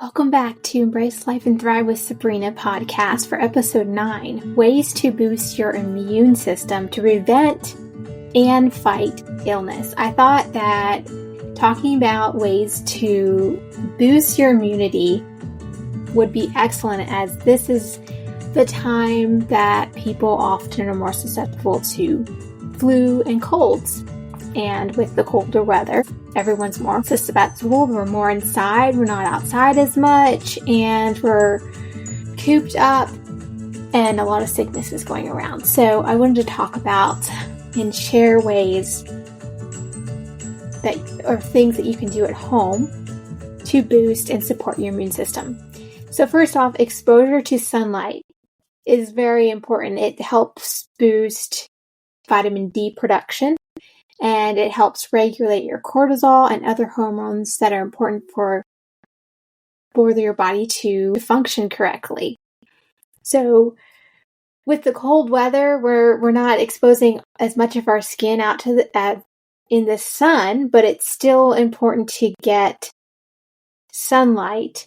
Welcome back to Embrace Life and Thrive with Sabrina podcast for episode 9, Ways to Boost Your Immune System to Prevent and Fight Illness. I thought that talking about ways to boost your immunity would be excellent, as this is the time that people often are more susceptible to flu and colds. And with the colder weather, everyone's more susceptible. We're more inside, we're not outside as much, and we're cooped up, and a lot of sickness is going around. So I wanted to talk about and share ways or things that you can do at home to boost and support your immune system. So first off, exposure to sunlight is very important. It helps boost vitamin D production, and it helps regulate your cortisol and other hormones that are important for your body to function correctly. So with the cold weather, we're not exposing as much of our skin out to in the sun, but it's still important to get sunlight,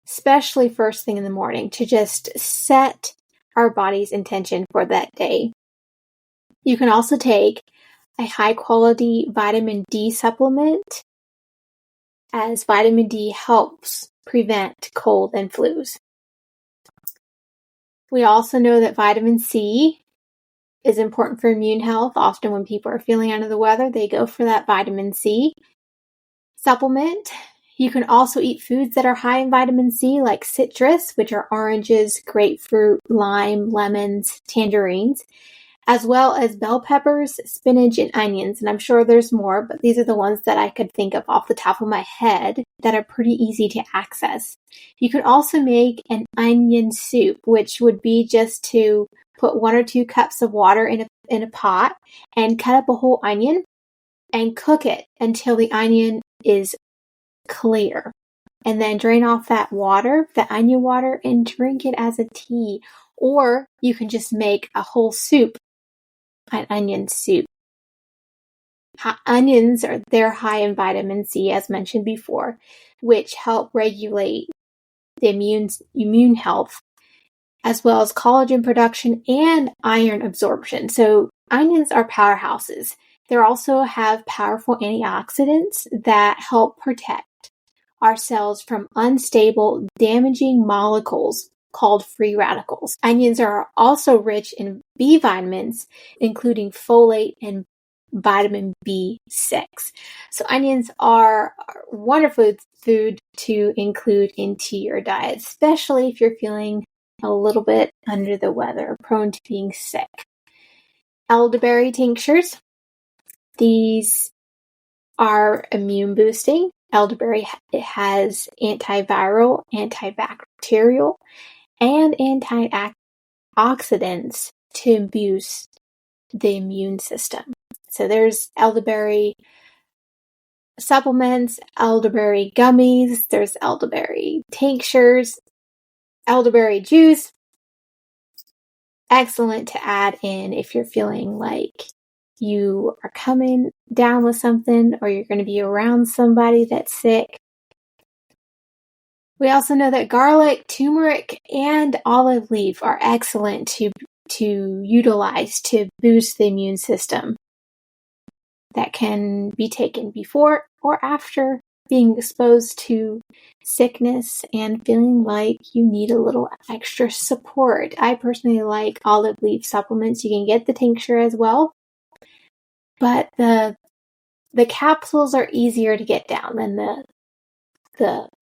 especially first thing in the morning, to just set our body's intention for that day. You can also take a high-quality vitamin D supplement, as vitamin D helps prevent cold and flus. We also know that vitamin C is important for immune health. Often when people are feeling under the weather, they go for that vitamin C supplement. You can also eat foods that are high in vitamin C, like citrus, which are oranges, grapefruit, lime, lemons, tangerines, as well as bell peppers, spinach, and onions. And I'm sure there's more, but these are the ones that I could think of off the top of my head that are pretty easy to access. You could also make an onion soup, which would be just to put 1 or 2 cups of water in a pot and cut up a whole onion and cook it until the onion is clear. And then drain off that water, the onion water, and drink it as a tea. Or you can just make a whole soup, an onion soup. Onions they're high in vitamin C, as mentioned before, which help regulate the immune health, as well as collagen production and iron absorption. So onions are powerhouses. They also have powerful antioxidants that help protect our cells from unstable, damaging molecules called free radicals. Onions are also rich in B vitamins, including folate and vitamin B6. So onions are a wonderful food to include into your diet, especially if you're feeling a little bit under the weather, prone to being sick. Elderberry tinctures. These are immune boosting. Elderberry has antiviral, antibacterial, and antioxidants to boost the immune system. So there's elderberry supplements, elderberry gummies, there's elderberry tinctures, elderberry juice. Excellent to add in if you're feeling like you are coming down with something, or you're going to be around somebody that's sick. We also know that garlic, turmeric, and olive leaf are excellent to utilize to boost the immune system. That can be taken before or after being exposed to sickness and feeling like you need a little extra support. I personally like olive leaf supplements. You can get the tincture as well, but the capsules are easier to get down than the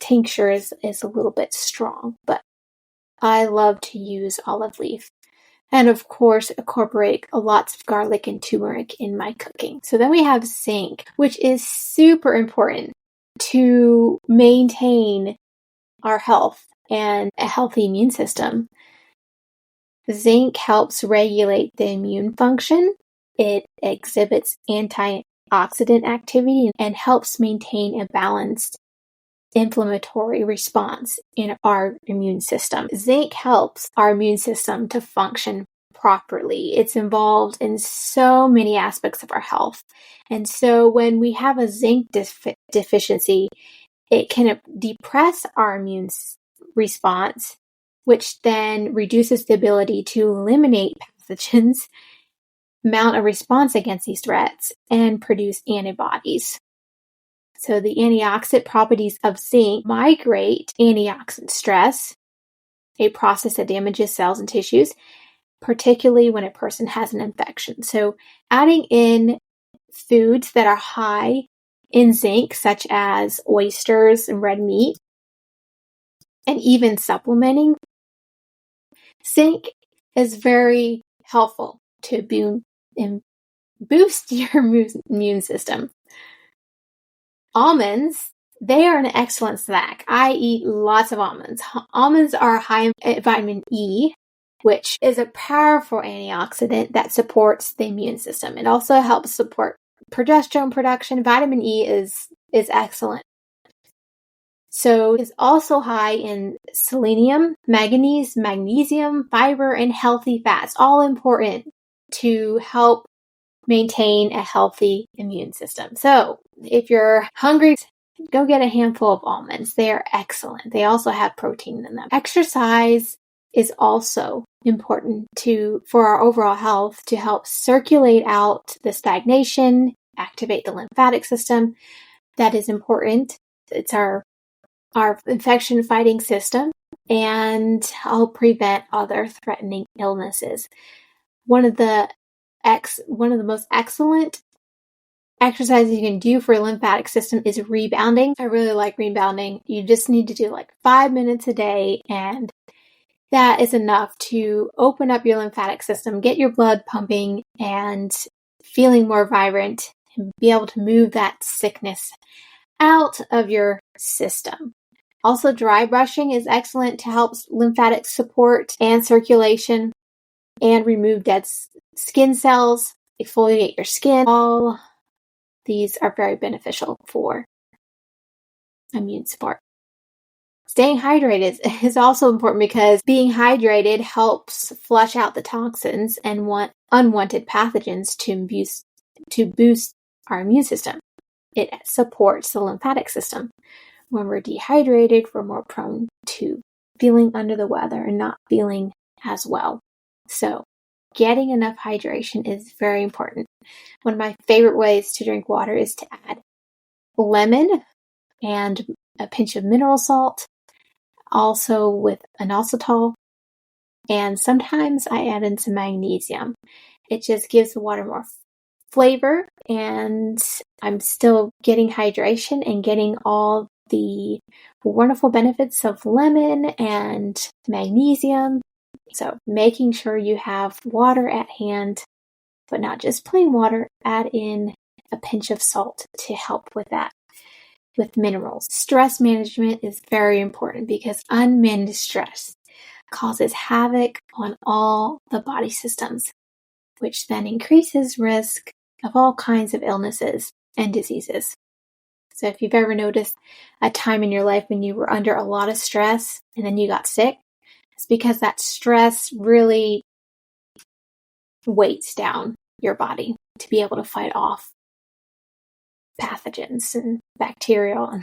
tincture is a little bit strong, but I love to use olive leaf. And of course, incorporate lots of garlic and turmeric in my cooking. So then we have zinc, which is super important to maintain our health and a healthy immune system. Zinc helps regulate the immune function. It exhibits antioxidant activity and helps maintain a balanced inflammatory response in our immune system. Zinc helps our immune system to function properly. It's involved in so many aspects of our health. And so when we have a zinc deficiency, it can depress our immune response, which then reduces the ability to eliminate pathogens, mount a response against these threats, and produce antibodies. So the antioxidant properties of zinc migrate antioxidant stress, a process that damages cells and tissues, particularly when a person has an infection. So adding in foods that are high in zinc, such as oysters and red meat, and even supplementing zinc is very helpful to boost your immune system. Almonds, they are an excellent snack. I eat lots of almonds. Almonds are high in vitamin E, which is a powerful antioxidant that supports the immune system. It also helps support progesterone production. Vitamin E is excellent. So it's also high in selenium, manganese, magnesium, fiber, and healthy fats, all important to help maintain a healthy immune system. So if you're hungry, go get a handful of almonds. They are excellent. They also have protein in them. Exercise is also important for our overall health, to help circulate out the stagnation, activate the lymphatic system. That is important. It's our infection fighting system, and help prevent other threatening illnesses. One of the most excellent exercises you can do for your lymphatic system is rebounding. I really like rebounding. You just need to do like 5 minutes a day, and that is enough to open up your lymphatic system, get your blood pumping and feeling more vibrant, and be able to move that sickness out of your system. Also, dry brushing is excellent to help lymphatic support and circulation, and remove dead skin cells, exfoliate your skin. All these are very beneficial for immune support. Staying hydrated is also important, because being hydrated helps flush out the toxins and unwanted pathogens to boost our immune system. It supports the lymphatic system. When we're dehydrated, we're more prone to feeling under the weather and not feeling as well. So getting enough hydration is very important. One of my favorite ways to drink water is to add lemon and a pinch of mineral salt, also with inositol, and sometimes I add in some magnesium. It just gives the water more flavor, and I'm still getting hydration and getting all the wonderful benefits of lemon and magnesium. So making sure you have water at hand, but not just plain water. Add in a pinch of salt to help with that, with minerals. Stress management is very important, because unmanaged stress causes havoc on all the body systems, which then increases risk of all kinds of illnesses and diseases. So if you've ever noticed a time in your life when you were under a lot of stress and then you got sick, it's because that stress really weights down your body to be able to fight off pathogens and bacterial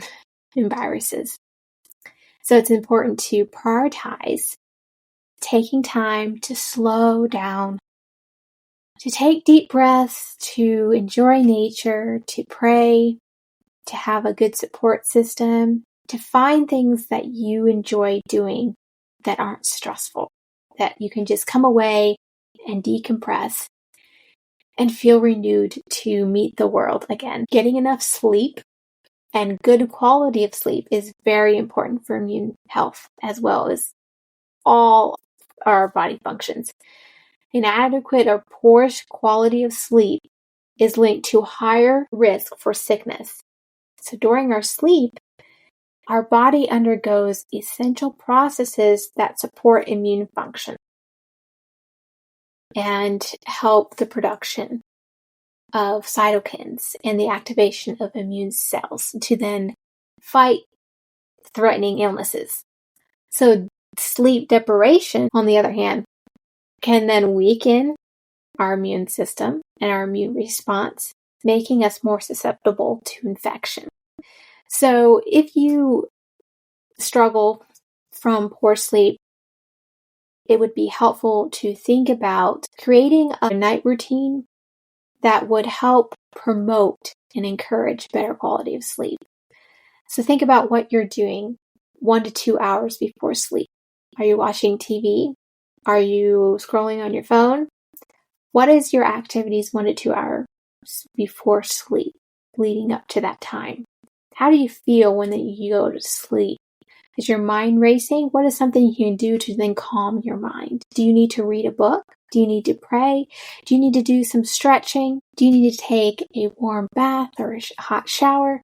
and viruses. So it's important to prioritize taking time to slow down, to take deep breaths, to enjoy nature, to pray, to have a good support system, to find things that you enjoy doing that aren't stressful, that you can just come away and decompress and feel renewed to meet the world again. Getting enough sleep and good quality of sleep is very important for immune health, as well as all our body functions. Inadequate or poor quality of sleep is linked to higher risk for sickness. So during our sleep, our body undergoes essential processes that support immune function and help the production of cytokines and the activation of immune cells to then fight threatening illnesses. So sleep deprivation, on the other hand, can then weaken our immune system and our immune response, making us more susceptible to infection. So if you struggle from poor sleep, it would be helpful to think about creating a night routine that would help promote and encourage better quality of sleep. So think about what you're doing 1 to 2 hours before sleep. Are you watching TV? Are you scrolling on your phone? What is your activities 1 to 2 hours before sleep, leading up to that time? How do you feel when you go to sleep? Is your mind racing? What is something you can do to then calm your mind? Do you need to read a book? Do you need to pray? Do you need to do some stretching? Do you need to take a warm bath or a hot shower?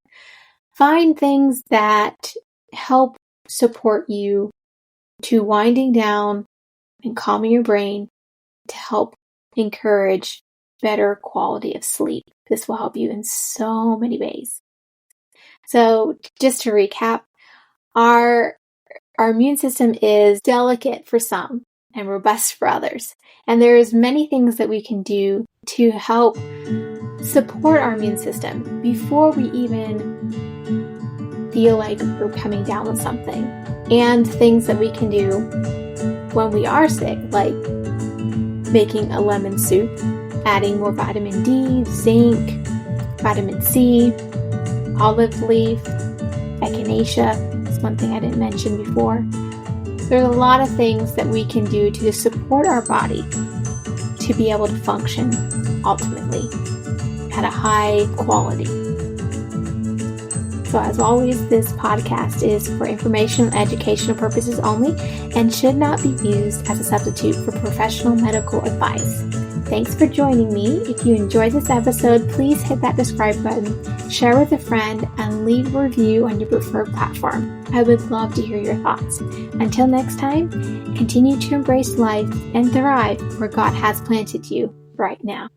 Find things that help support you to winding down and calming your brain to help encourage better quality of sleep. This will help you in so many ways. So just to recap, our immune system is delicate for some and robust for others. And there's many things that we can do to help support our immune system before we even feel like we're coming down with something. And things that we can do when we are sick, like making a lemon soup, adding more vitamin D, zinc, vitamin C, olive leaf, echinacea. That's one thing I didn't mention before. There's a lot of things that we can do to support our body to be able to function ultimately at a high quality. So as always, this podcast is for informational and educational purposes only and should not be used as a substitute for professional medical advice. Thanks for joining me. If you enjoyed this episode, please hit that subscribe button, share with a friend, and leave a review on your preferred platform. I would love to hear your thoughts. Until next time, continue to embrace life and thrive where God has planted you right now.